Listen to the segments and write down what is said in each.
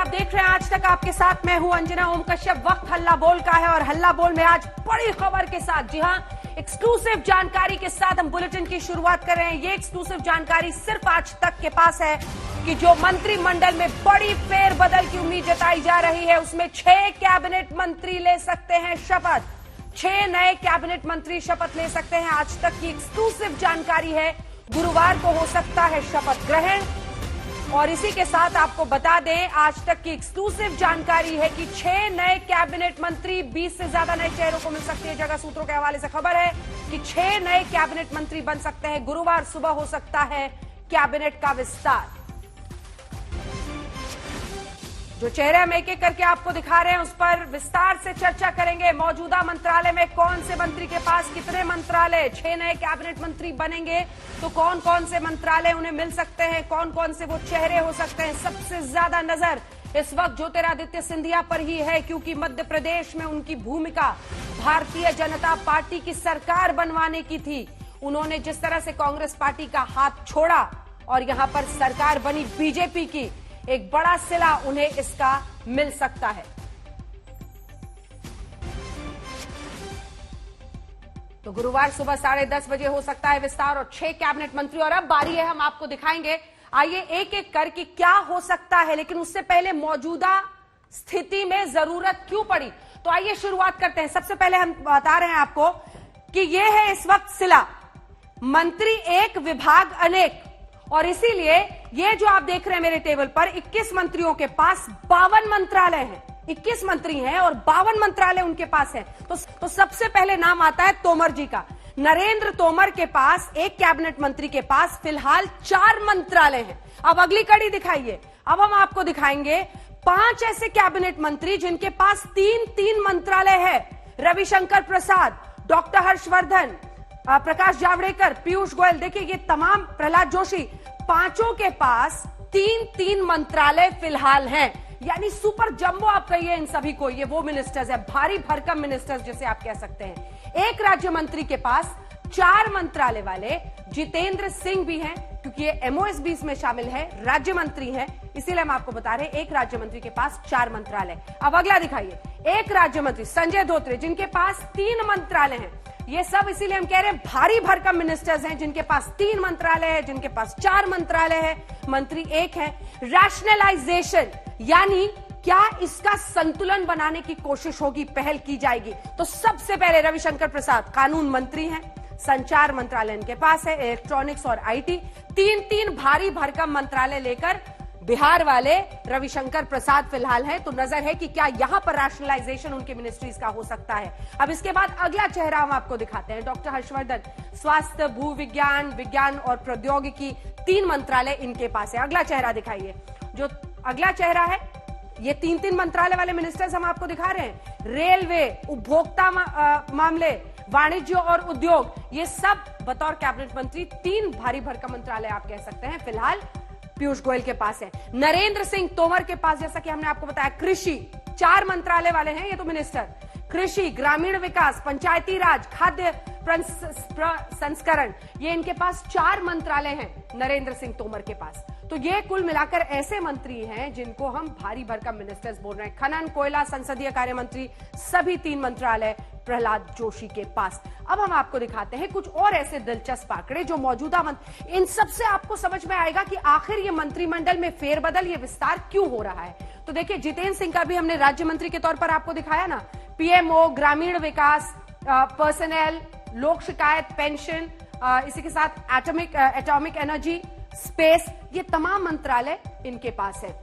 आप देख रहे हैं आज तक आपके साथ मैं हूं अंजना ओम कश्यप। वक्त हल्ला बोल का है और हल्ला बोल में आज बड़ी खबर के साथ, जी हां, एक्सक्लूसिव जानकारी के साथ हम बुलेटिन की शुरुआत कर रहे हैं। ये एक्सक्लूसिव जानकारी सिर्फ आज तक के पास है कि जो मंत्रिमंडल में बड़ी फेरबदल की उम्मीद जताई जा रही है उसमें 6 कैबिनेट मंत्री ले सकते हैं शपथ। 6 नए कैबिनेट मंत्री शपथ ले सकते हैं। आज तक की एक्सक्लूसिव जानकारी है, गुरुवार को हो सकता है शपथ ग्रहण। और इसी के साथ आपको बता दें, आज तक की एक्सक्लूसिव जानकारी है कि 6 नए कैबिनेट मंत्री, 20 से ज्यादा नए चेहरों को मिल सकती है। जगह सूत्रों के हवाले से खबर है कि 6 नए कैबिनेट मंत्री बन सकते हैं। गुरुवार सुबह हो सकता है कैबिनेट का विस्तार। जो चेहरे हम एक एक करके आपको दिखा रहे हैं उस पर विस्तार से चर्चा करेंगे। मौजूदा मंत्रालय में कौन से मंत्री के पास कितने मंत्रालय, 6 नए कैबिनेट मंत्री बनेंगे तो कौन कौन से मंत्रालय उन्हें मिल सकते हैं, कौन कौन से वो चेहरे हो सकते हैं। सबसे ज्यादा नजर इस वक्त ज्योतिरादित्य सिंधिया पर ही है, क्योंकि मध्य प्रदेश में उनकी भूमिका भारतीय जनता पार्टी की सरकार बनवाने की थी। उन्होंने जिस तरह से कांग्रेस पार्टी का हाथ छोड़ा और यहां पर सरकार बनी बीजेपी की, एक बड़ा सिला उन्हें इसका मिल सकता है। तो गुरुवार सुबह 10:30 बजे हो सकता है विस्तार और 6 कैबिनेट मंत्री। और अब बारी है, हम आपको दिखाएंगे, आइए एक एक करके क्या हो सकता है। लेकिन उससे पहले मौजूदा स्थिति में जरूरत क्यों पड़ी, तो आइए शुरुआत करते हैं। सबसे पहले हम बता रहे हैं आपको कि यह है इस वक्त सिला, मंत्री एक विभाग अनेक। और इसीलिए ये जो आप देख रहे हैं मेरे टेबल पर, 21 मंत्रियों के पास 52 मंत्रालय हैं। 21 मंत्री हैं और 52 मंत्रालय उनके पास हैं। तो सबसे पहले नाम आता है तोमर जी का। नरेंद्र तोमर के पास, एक कैबिनेट मंत्री के पास फिलहाल 4 मंत्रालय हैं। अब अगली कड़ी दिखाइए। अब हम आपको दिखाएंगे 5 ऐसे कैबिनेट मंत्री जिनके पास 3-3 मंत्रालय है। रविशंकर प्रसाद, डॉक्टर हर्षवर्धन, प्रकाश जावड़ेकर, पीयूष गोयल, देखिए ये तमाम, प्रहलाद जोशी, पांचों के पास 3-3 मंत्रालय फिलहाल हैं। यानी सुपर जंबो आप कहिए इन सभी को, ये वो मिनिस्टर्स है, भारी भरकम मिनिस्टर्स जिसे आप कह सकते हैं। एक राज्य मंत्री के पास 4 मंत्रालय वाले जितेंद्र सिंह भी हैं, क्योंकि ये एमओएसबी में शामिल है, राज्य मंत्री हैं, इसीलिए हम आपको बता रहे हैं एक राज्य मंत्री के पास 4 मंत्रालय। अब अगला दिखाइए, एक राज्य मंत्री संजय धोत्रे जिनके पास 3 मंत्रालय हैं। ये सब इसीलिए हम कह रहे हैं भारी भरकम मिनिस्टर्स हैं, जिनके पास 3 मंत्रालय है, जिनके पास 4 मंत्रालय है, मंत्री एक है। रैशनलाइजेशन, यानी क्या इसका संतुलन बनाने की कोशिश होगी, पहल की जाएगी। तो सबसे पहले रविशंकर प्रसाद कानून मंत्री हैं, संचार मंत्रालय इनके पास है, इलेक्ट्रॉनिक्स और आईटी, 3-3 भारी भरकम मंत्रालय लेकर बिहार वाले रविशंकर प्रसाद फिलहाल हैं। तो नजर है कि क्या यहां पर रैशनलाइजेशन उनके मिनिस्ट्रीज का हो सकता है। अब इसके बाद अगला चेहरा हम आपको दिखाते हैं, डॉक्टर हर्षवर्धन, स्वास्थ्य, भू विज्ञान, विज्ञान और प्रौद्योगिकी, 3 मंत्रालय इनके पास है। अगला चेहरा दिखाइए। जो अगला चेहरा है, ये 3-3 मंत्रालय वाले मिनिस्टर्स हम आपको दिखा रहे हैं। रेलवे, उपभोक्ता मामले, वाणिज्य और उद्योग, ये सब बतौर कैबिनेट मंत्री 3 भारी भरकम मंत्रालय आप कह सकते हैं फिलहाल पीयूष गोयल के पास है। नरेंद्र सिंह तोमर के पास, जैसा कि हमने आपको बताया, कृषि, 4 मंत्रालय वाले हैं ये तो मिनिस्टर। कृषि, ग्रामीण विकास, पंचायती राज, खाद्य प्रसंस्करण, ये इनके पास 4 मंत्रालय हैं नरेंद्र सिंह तोमर के पास। तो ये कुल मिलाकर ऐसे मंत्री हैं जिनको हम भारी भरकम मिनिस्टर्स बोल रहे हैं। खनन, कोयला, संसदीय कार्य मंत्री, सभी 3 मंत्रालय प्रहलाद जोशी के पास। अब हम आपको दिखाते हैं कुछ और ऐसे दिलचस्प आंकड़े जो मौजूदा इन सबसे आपको समझ में आएगा कि आखिर ये मंत्रिमंडल में फेरबदल, ये विस्तार क्यों हो रहा है। तो देखिए, जितेंद्र सिंह का भी हमने राज्य मंत्री के तौर पर आपको दिखाया ना। पीएमओ, ग्रामीण विकास, पर्सनल, लोक शिकायत, पेंशन, इसी के साथ एटॉमिक एनर्जी, स्पेस, ये तमाम मंत्रालय इनके पास है।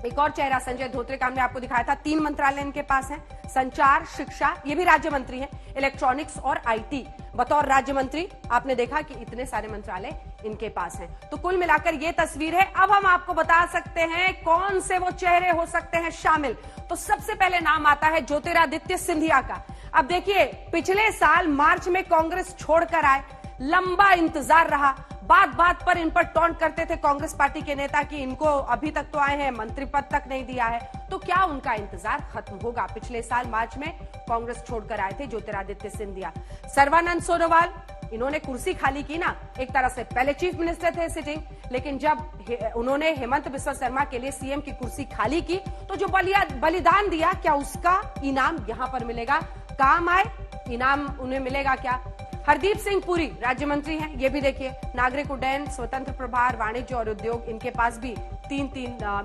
एक और चेहरा संजय धोत्रे का हमने आपको दिखाया था, 3 मंत्रालय इनके पास हैं। संचार, शिक्षा, ये भी राज्य मंत्री हैं। इलेक्ट्रॉनिक्स और आईटी, बतौर राज्य मंत्री आपने देखा कि इतने सारे मंत्रालय इनके पास हैं। तो कुल मिलाकर ये तस्वीर है। अब हम आपको बता सकते हैं कौन से वो चेहरे हो सकते हैं शामिल। तो सबसे पहले नाम आता है ज्योतिरादित्य सिंधिया का। अब देखिए, पिछले साल मार्च में कांग्रेस छोड़कर आए, लंबा इंतजार रहा, बात बात पर इन पर टॉन्ट करते थे कांग्रेस पार्टी के नेता कि इनको अभी तक तो आए हैं, मंत्री पद तक नहीं दिया है। तो क्या उनका इंतजार खत्म होगा? पिछले साल मार्च में कांग्रेस छोड़कर आए थे ज्योतिरादित्य सिंधिया। सर्बानंद सोनोवाल, इन्होंने कुर्सी खाली की ना, एक तरह से पहले चीफ मिनिस्टर थे सिटिंग, लेकिन जब उन्होंने हेमंत बिस्वा शर्मा के लिए सीएम की कुर्सी खाली की तो जो बलिदान दिया, क्या उसका इनाम यहां पर मिलेगा? काम आए इनाम उन्हें मिलेगा क्या? हरदीप सिंह पुरी राज्य मंत्री हैं, ये भी देखिए, नागरिक उड्डयन, स्वतंत्र प्रभार, वाणिज्य और उद्योग, इनके पास भी तीन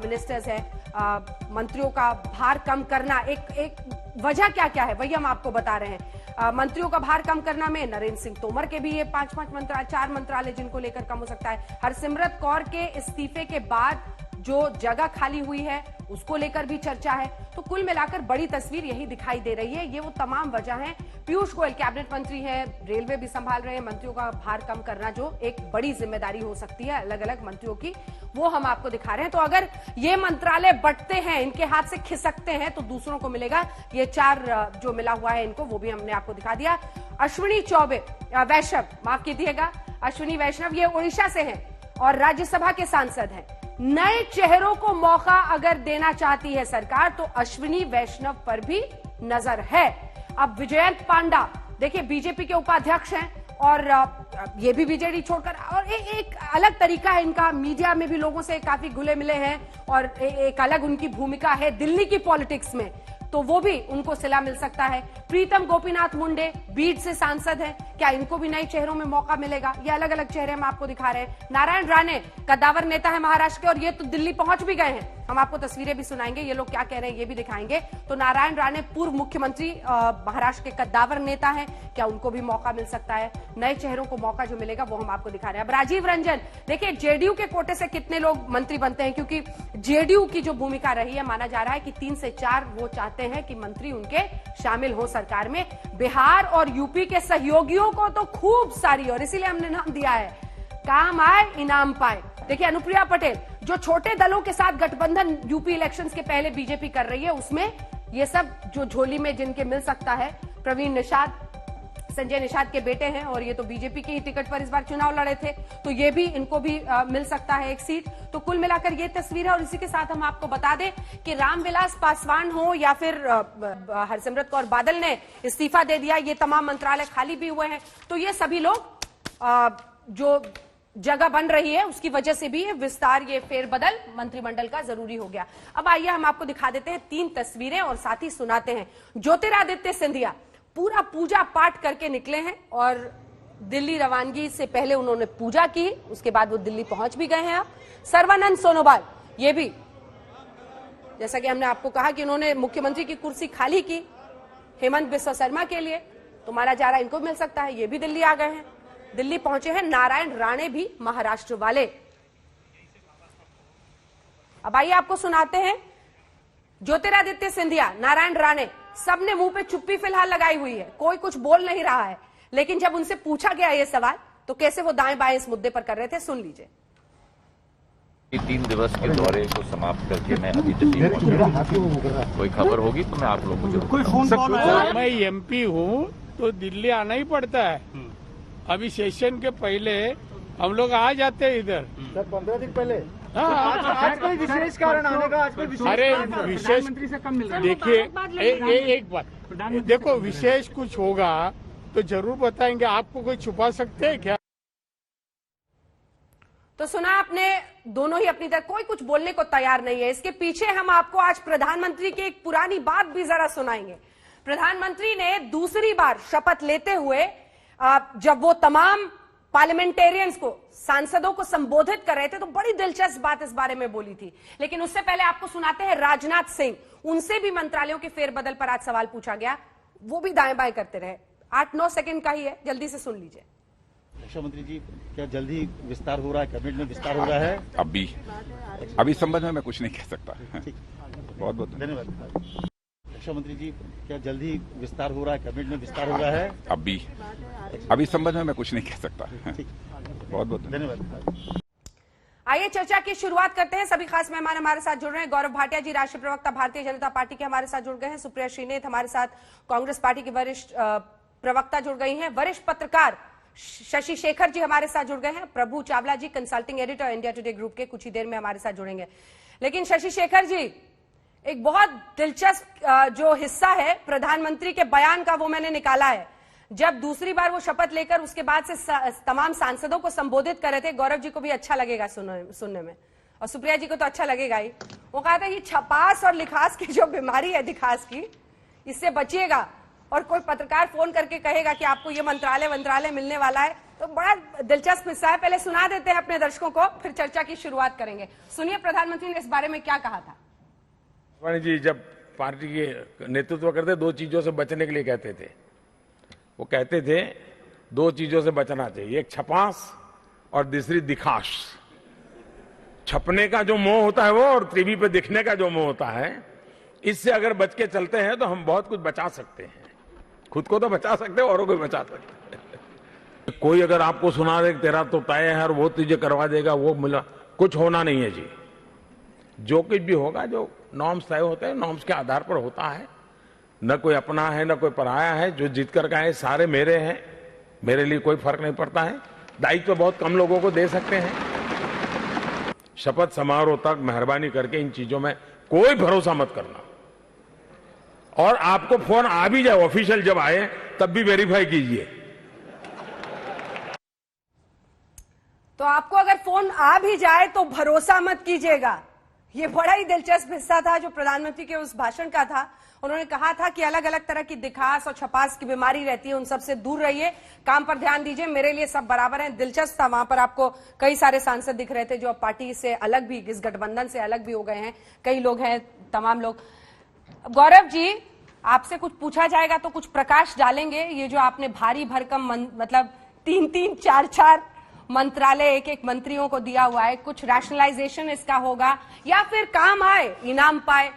मिनिस्टर्स हैं। मंत्रियों का भार कम करना, एक वजह क्या क्या है वही हम आपको बता रहे हैं। मंत्रियों का भार कम करना में नरेंद्र सिंह तोमर के भी ये 5 मंत्रालय, 4 मंत्रालय जिनको लेकर कम हो सकता है। हरसिमरत कौर के इस्तीफे के बाद जो जगह खाली हुई है उसको लेकर भी चर्चा है। तो कुल मिलाकर बड़ी तस्वीर यही दिखाई दे रही है। ये वो तमाम वजह हैं। पीयूष गोयल कैबिनेट मंत्री हैं, रेलवे भी संभाल रहे हैं, मंत्रियों का भार कम करना जो एक बड़ी जिम्मेदारी हो सकती है अलग अलग मंत्रियों की, वो हम आपको दिखा रहे हैं। तो अगर ये मंत्रालय बंटते हैं, इनके हाथ से खिसकते हैं, तो दूसरों को मिलेगा। ये 4 जो मिला हुआ है इनको, वो भी हमने आपको दिखा दिया। अश्विनी चौबे वैष्णव, माफ कीजिएगा, अश्विनी वैष्णव, ये ओडिशा से हैं और राज्यसभा के सांसद हैं। नए चेहरों को मौका अगर देना चाहती है सरकार तो अश्विनी वैष्णव पर भी नजर है। अब विजयंत पांडा देखिए बीजेपी के उपाध्यक्ष हैं और ये भी बीजेडी छोड़कर, और एक अलग तरीका है इनका, मीडिया में भी लोगों से काफी घुले मिले हैं और एक अलग उनकी भूमिका है दिल्ली की पॉलिटिक्स में, तो वो भी उनको सिला मिल सकता है। प्रीतम गोपीनाथ मुंडे बीड से सांसद हैं, क्या इनको भी नए चेहरों में मौका मिलेगा? ये अलग अलग चेहरे हम आपको दिखा रहे हैं। नारायण राणे कद्दावर नेता है महाराष्ट्र के और ये तो दिल्ली पहुंच भी गए हैं, हम आपको तस्वीरें भी सुनाएंगे, ये लोग क्या कह रहे हैं ये भी दिखाएंगे। तो नारायण राणे पूर्व मुख्यमंत्री महाराष्ट्र के कद्दावर नेता हैं, क्या उनको भी मौका मिल सकता है? नए चेहरों को मौका जो मिलेगा वो हम आपको दिखा रहे हैं। अब राजीव रंजन, देखिए जेडीयू के कोटे से कितने लोग मंत्री बनते हैं, क्योंकि जेडीयू की जो भूमिका रही है, माना जा रहा है कि 3 से 4 वो चाहते हैं कि मंत्री उनके शामिल हो सरकार में। बिहार और यूपी के सहयोगियों को तो खूब सारी, और इसीलिए हमने नाम दिया है काम आए इनाम पाए। देखिए अनुप्रिया पटेल जो छोटे दलों के साथ गठबंधन यूपी इलेक्शंस के पहले बीजेपी कर रही है, उसमें ये सब जो झोली में जिनके मिल सकता है, प्रवीण निषाद, संजय निषाद के बेटे हैं और ये तो बीजेपी की ही टिकट पर इस बार चुनाव लड़े थे, तो ये भी इनको भी मिल सकता है एक सीट। तो कुल मिलाकर ये तस्वीर है और इसी के साथ हम आपको बता दें कि रामविलास पासवान हो या फिर हरसिमरत कौर बादल ने इस्तीफा दे दिया, ये तमाम मंत्रालय खाली भी हुए हैं, तो ये सभी लोग जो जगह बन रही है उसकी वजह से भी ये विस्तार, ये फेरबदल मंत्रिमंडल का जरूरी हो गया। अब आइए हम आपको दिखा देते हैं 3 तस्वीरें और साथ ही सुनाते हैं। ज्योतिरादित्य सिंधिया पूरा पूजा पाठ करके निकले हैं और दिल्ली रवानगी से पहले उन्होंने पूजा की, उसके बाद वो दिल्ली पहुंच भी गए हैं। अब सर्बानंद सोनोवाल, ये भी जैसा कि हमने आपको कहा कि उन्होंने मुख्यमंत्री की कुर्सी खाली की हेमंत बिस्वा शर्मा के लिए, तो माना जा रहा है इनको मिल सकता है, ये भी दिल्ली आ गए हैं, दिल्ली पहुंचे हैं। नारायण राणे भी महाराष्ट्र वाले। अब आइए आपको सुनाते हैं ज्योतिरादित्य सिंधिया, नारायण राणे, सबने मुंह पे चुप्पी फिलहाल लगाई हुई है, कोई कुछ बोल नहीं रहा है, लेकिन जब उनसे पूछा गया ये सवाल तो कैसे वो दाएं बाएं इस मुद्दे पर कर रहे थे, सुन लीजिए। 3 दिवस के दौरे को समाप्त करके मैं अभी दिल्ली पहुंचा। कोई खबर होगी तो मैं आप लोगों को कोई फोन कॉल है? मैं एमपी हूँ तो दिल्ली आना ही पड़ता है। अभी सेशन के पहले हम लोग आ जाते हैं इधर। सर 15 दिन पहले। आज कोई विशेष कारण आने का? आज कोई अरे विशेष देखिए, एक बात देखो, विशेष कुछ होगा तो जरूर बताएंगे, आपको कोई छुपा सकते हैं क्या? तो सुना आपने, दोनों ही अपनी तरफ कोई कुछ बोलने को तैयार नहीं है। इसके पीछे हम आपको आज प्रधानमंत्री की एक पुरानी बात भी जरा सुनाएंगे। प्रधानमंत्री ने दूसरी बार शपथ लेते हुए जब वो तमाम पार्लियामेंटेरियंस को, सांसदों को संबोधित कर रहे थे, तो बड़ी दिलचस्प बात इस बारे में बोली थी। लेकिन उससे पहले आपको सुनाते हैं राजनाथ सिंह, उनसे भी मंत्रालयों के फेरबदल पर आज सवाल पूछा गया, वो भी दाएं बाएं करते रहे। 8-9 सेकंड का ही है, जल्दी से सुन लीजिए। रक्षा मंत्री जी, क्या जल्दी विस्तार हो रहा है, कैबिनेट में विस्तार हो रहा है? अभी संबंध में मैं कुछ नहीं कह सकता। बहुत बहुत धन्यवाद। रक्षा मंत्री जी, क्या जल्दी विस्तार हो रहा है, कैबिनेट में विस्तार हो रहा है? अभी संबंध में मैं कुछ नहीं कह सकता। बहुत बहुत धन्यवाद। आइए चर्चा की शुरुआत करते हैं। सभी खास मेहमान हमारे साथ जुड़ रहे हैं। गौरव भाटिया जी, राष्ट्रीय प्रवक्ता भारतीय जनता पार्टी के, हमारे साथ जुड़ गए हैं। सुप्रिया श्रीनेत हमारे साथ कांग्रेस पार्टी की वरिष्ठ प्रवक्ता जुड़ गई हैं। वरिष्ठ पत्रकार शशि शेखर जी हमारे साथ जुड़ गए हैं। Prabhu Chawla ji, consulting editor India Today group के, कुछ ही देर में हमारे साथ जुड़ेंगे। लेकिन शशि शेखर जी, एक बहुत दिलचस्प जो हिस्सा है प्रधानमंत्री के बयान का, वो मैंने निकाला है। जब दूसरी बार वो शपथ लेकर उसके बाद से तमाम सांसदों को संबोधित कर रहे थे, गौरव जी को भी अच्छा लगेगा सुनने में और सुप्रिया जी को तो अच्छा लगेगा ही। वो कहा था कि छपास और लिखास की जो बीमारी है दिखास की, इससे बचिएगा। और कोई पत्रकार फोन करके कहेगा कि आपको ये मंत्रालय मिलने वाला है, तो बड़ा दिलचस्प हिस्सा है। पहले सुना देते हैं अपने दर्शकों को, फिर चर्चा की शुरुआत करेंगे। सुनिए प्रधानमंत्री ने इस बारे में क्या कहा था। वाणी जी जब पार्टी के नेतृत्व करते, दो चीजों से बचने के लिए कहते थे। वो कहते थे दो चीजों से बचना चाहिए, एक छपास और दूसरी दिखास। छपने का जो मोह होता है वो, और टीवी पे दिखने का जो मोह होता है, इससे अगर बच के चलते हैं तो हम बहुत कुछ बचा सकते हैं। खुद को तो बचा सकते हैं, औरों को बचा सकते हैं। कोई अगर आपको सुना दे तेरा तो तय है और वो तुझे करवा देगा, वो मिला, कुछ होना नहीं है जी। जो कुछ भी होगा, जो नॉर्म्स तय होते हैं, नॉर्म्स के आधार पर होता है। न कोई अपना है न कोई पराया है। जो जीत कर गए सारे मेरे हैं, मेरे लिए कोई फर्क नहीं पड़ता है। दायित्व बहुत कम लोगों को दे सकते हैं। शपथ समारोह तक मेहरबानी करके इन चीजों में कोई भरोसा मत करना। और आपको फोन आ भी जाए, ऑफिशियल जब आए तब भी वेरीफाई कीजिए। तो आपको अगर फोन आ भी जाए तो भरोसा मत कीजिएगा। ये बड़ा ही दिलचस्प हिस्सा था जो प्रधानमंत्री के उस भाषण का था। उन्होंने कहा था कि अलग अलग तरह की दिखास और छपास की बीमारी रहती है, उन सबसे दूर रहिए, काम पर ध्यान दीजिए, मेरे लिए सब बराबर हैं। दिलचस्प था, वहां पर आपको कई सारे सांसद दिख रहे थे जो पार्टी से अलग भी, इस गठबंधन से अलग भी हो गए हैं। कई लोग हैं, तमाम लोग। गौरव जी, आपसे कुछ पूछा जाएगा तो कुछ प्रकाश डालेंगे। ये जो आपने भारी भरकम मतलब 3-3, 4-4 मंत्रालय एक एक मंत्रियों को दिया हुआ है, कुछ रैशनलाइजेशन इसका होगा या फिर काम आए, इनाम पाए?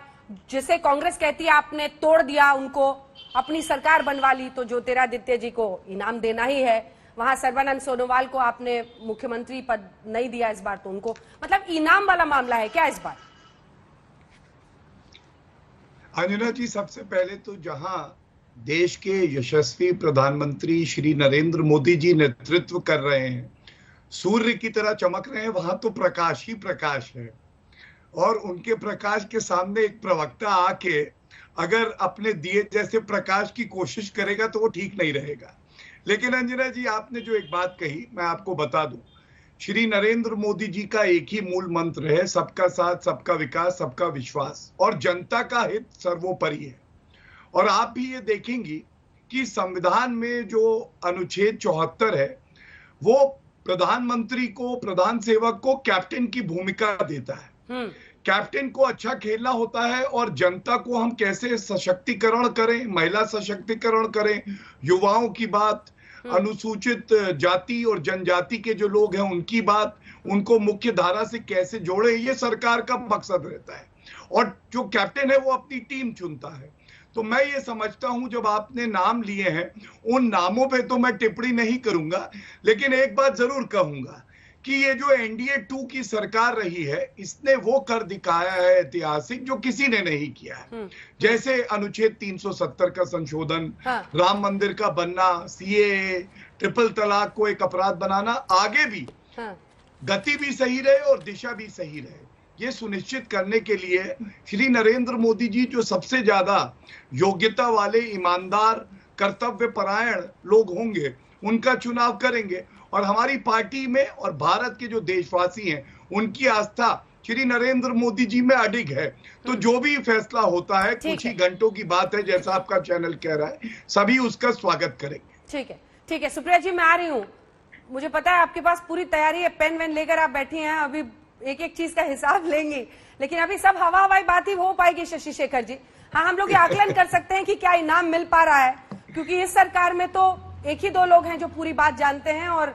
जिसे कांग्रेस कहती है आपने तोड़ दिया उनको, अपनी सरकार बनवा ली, तो ज्योतिरादित्य जी को इनाम देना ही है। वहां सर्बानंद सोनोवाल को आपने मुख्यमंत्री पद नहीं दिया इस बार, तो उनको मतलब इनाम वाला मामला है क्या इस बार? अंजना जी, सबसे पहले तो जहां देश के यशस्वी प्रधानमंत्री श्री नरेंद्र मोदी जी नेतृत्व कर रहे हैं, सूर्य की तरह चमक रहे हैं, वहां तो प्रकाश ही प्रकाश है। और उनके प्रकाश के सामने एक प्रवक्ता आके अगर अपने दिए जैसे प्रकाश की कोशिश करेगा तो वो ठीक नहीं रहेगा। लेकिन अंजना जी, आपने जो एक बात कही, मैं आपको बता दूं, श्री नरेंद्र मोदी जी का एक ही मूल मंत्र है, सबका साथ, सबका विकास, सबका विश्वास, और जनता का हित सर्वोपरि है। और आप भी ये देखेंगी कि संविधान में जो अनुच्छेद 74 है, वो प्रधानमंत्री को, प्रधान सेवक को कैप्टन की भूमिका देता है। कैप्टन को अच्छा खेलना होता है और जनता को हम कैसे सशक्तिकरण करें, महिला सशक्तिकरण करें, युवाओं की बात, अनुसूचित जाति और जनजाति के जो लोग हैं उनकी बात, उनको मुख्य धारा से कैसे जोड़े, ये सरकार का मकसद रहता है। और जो कैप्टन है वो अपनी टीम चुनता है। तो मैं ये समझता हूं, जब आपने नाम लिए हैं, उन नामों पे तो मैं टिप्पणी नहीं करूंगा, लेकिन एक बात जरूर कहूंगा कि ये जो एनडीए 2 की सरकार रही है, इसने वो कर दिखाया है ऐतिहासिक जो किसी ने नहीं किया है। जैसे अनुच्छेद 370 का संशोधन, राम मंदिर का बनना, सीएए, ट्रिपल तलाक को एक अपराध बनाना, आगे भी गति भी सही रहे और दिशा भी सही रहे, ये सुनिश्चित करने के लिए श्री नरेंद्र मोदी जी, जो सबसे ज्यादा योग्यता वाले, ईमानदार, कर्तव्यपरायण लोग होंगे, उनका चुनाव करेंगे। और हमारी पार्टी में और भारत के जो देशवासी हैं, उनकी आस्था श्री नरेंद्र मोदी जी में अडिग है। तो जो भी फैसला होता है, कुछ ही घंटों की बात है, जैसा आपका चैनल कह रहा है, सभी उसका स्वागत करेंगे। ठीक है, ठीक है। सुप्रिया जी, मैं आ रही हूँ। मुझे पता है आपके पास पूरी तैयारी है, पेन वेन लेकर आप बैठी हैं, अभी एक एक चीज का हिसाब लेंगी, लेकिन अभी सब हवाई बात ही हो पाएगी शशि शेखर जी। हाँ, हम लोग ये आकलन कर सकते हैं कि क्या इनाम मिल पा रहा है, क्योंकि इस सरकार में तो एक ही दो लोग हैं जो पूरी बात जानते हैं और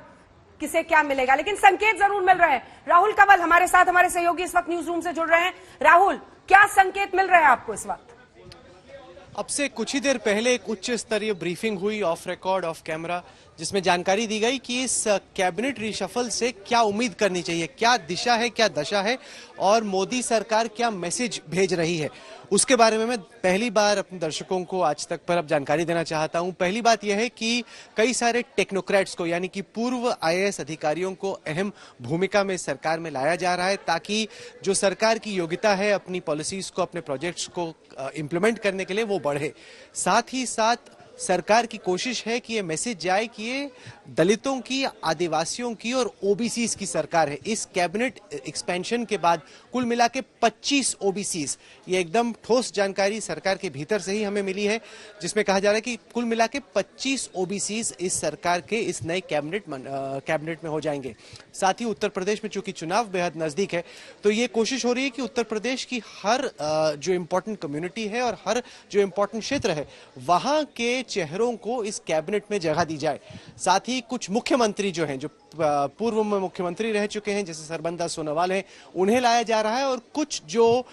किसे क्या मिलेगा, लेकिन संकेत जरूर मिल रहे हैं। राहुल कंवल हमारे साथ, हमारे सहयोगी इस वक्त न्यूज रूम से जुड़ रहे हैं। राहुल, क्या संकेत मिल रहे हैं आपको इस वक्त? अब से कुछ ही देर पहले एक उच्च स्तरीय ब्रीफिंग हुई, ऑफ रिकॉर्ड, ऑफ कैमरा, जिसमें जानकारी दी गई कि इस कैबिनेट रिशफल से क्या उम्मीद करनी चाहिए, क्या दिशा है, क्या दशा है और मोदी सरकार क्या मैसेज भेज रही है। उसके बारे में मैं पहली बार अपने दर्शकों को आज तक पर अब जानकारी देना चाहता हूं। पहली बात यह है कि कई सारे टेक्नोक्रेट्स को, यानी कि पूर्व आईएएस अधिकारियों को अहम भूमिका में सरकार में लाया जा रहा है, ताकि जो सरकार की योग्यता है अपनी पॉलिसीज को, अपने प्रोजेक्ट्स को इम्प्लीमेंट करने के लिए, वो बढ़े। साथ ही साथ सरकार की कोशिश है कि ये मैसेज जाए कि ये दलितों की, आदिवासियों की और ओबीसीज की सरकार है। इस कैबिनेट एक्सपेंशन के बाद कुल मिला के 25 ओबीसीज, ये एकदम ठोस जानकारी सरकार के भीतर से ही हमें मिली है, जिसमें कहा जा रहा है कि कुल मिला के 25 ओबीसीज इस सरकार के इस नए कैबिनेट में हो जाएंगे। साथ ही उत्तर प्रदेश में चूंकि चुनाव बेहद नजदीक है, तो ये कोशिश हो रही है कि उत्तर प्रदेश की हर जो इंपॉर्टेंट कम्युनिटी है और हर जो इंपॉर्टेंट क्षेत्र है, वहां के चेहरों को इस कैबिनेट में जगह दी जाए। साथ ही कुछ मुख्यमंत्री जो हैं, जो पूर्व में मुख्यमंत्री रह चुके हैं, जैसे सर्बानंद सोनोवाल हैं, उन्हें लाया जा रहा है, और कुछ जो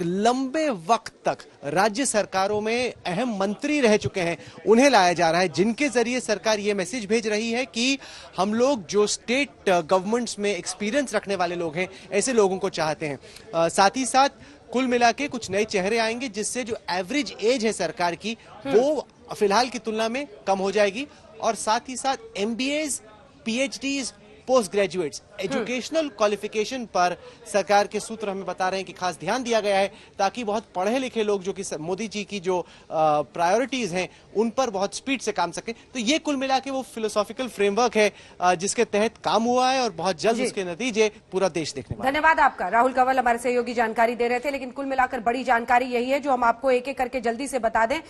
लंबे वक्त तक राज्य सरकारों में अहम मंत्री रह चुके हैं, उन्हें लाया जा रहा है, जिनके जरिए सरकार ये मैसेज भेज रही है कि हम लोग जो स्टेट गवर्नमेंट्स में एक्सपीरियंस रखने वाले लोग हैं, ऐसे लोगों को चाहते हैं। साथ ही साथ कुल मिला के कुछ नए चेहरे आएंगे, जिससे जो एवरेज एज है सरकार की, वो फिलहाल की तुलना में कम हो जाएगी। और साथ ही साथ MBAs, PhDs, post graduates, educational qualification पर सरकार के सूत्र हमें बता रहे हैं कि खास ध्यान दिया गया है, ताकि बहुत पढ़े लिखे लोग, जो कि मोदी जी की जो प्रायोरिटीज हैं, उन पर बहुत स्पीड से काम सके। तो ये कुल मिला के वो फिलोसॉफिकल फ्रेमवर्क है जिसके तहत काम हुआ है, और बहुत जल्द उसके नतीजे पूरा देश देखने वाला है। धन्यवाद आपका। राहुल कंवल हमारे सहयोगी जानकारी दे रहे थे, लेकिन कुल मिलाकर बड़ी जानकारी यही है जो हम आपको एक एक करके जल्दी से बता दें